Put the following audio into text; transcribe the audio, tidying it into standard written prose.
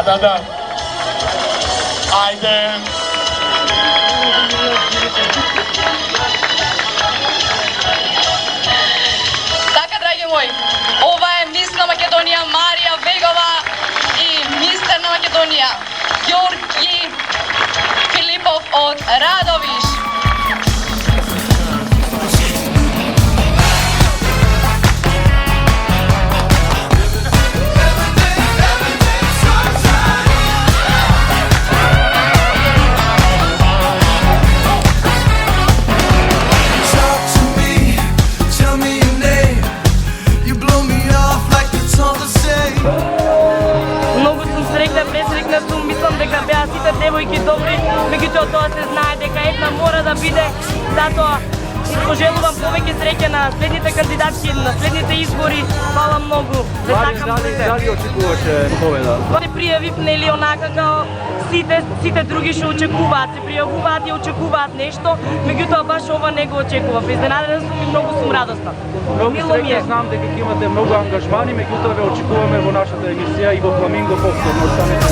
да. Ајде. Така, драги мои, ова е мис на Македонија Марија Вегова и мистер на Македонија Ѓорги Филипов од Радовиш. Дека беа сите девојки добри, меѓутоа тоа се знае дека една мора да биде, затоа пожелувам повеќе среќа на следните кандидатки, на следните избори. Фала многу. Дали очекуваше победа? Се пријавив, нели, онака као сите други што очекуваат, се пријавуваат и очекуваат нешто, меѓутоа баш ова не го очекував. Изненадена сум и многу сум радосна. Многу среќа, знам дека имате многу ангажмани, меѓутоа ве очекуваме во нашата емисија и во Фламинго повторно. Останете.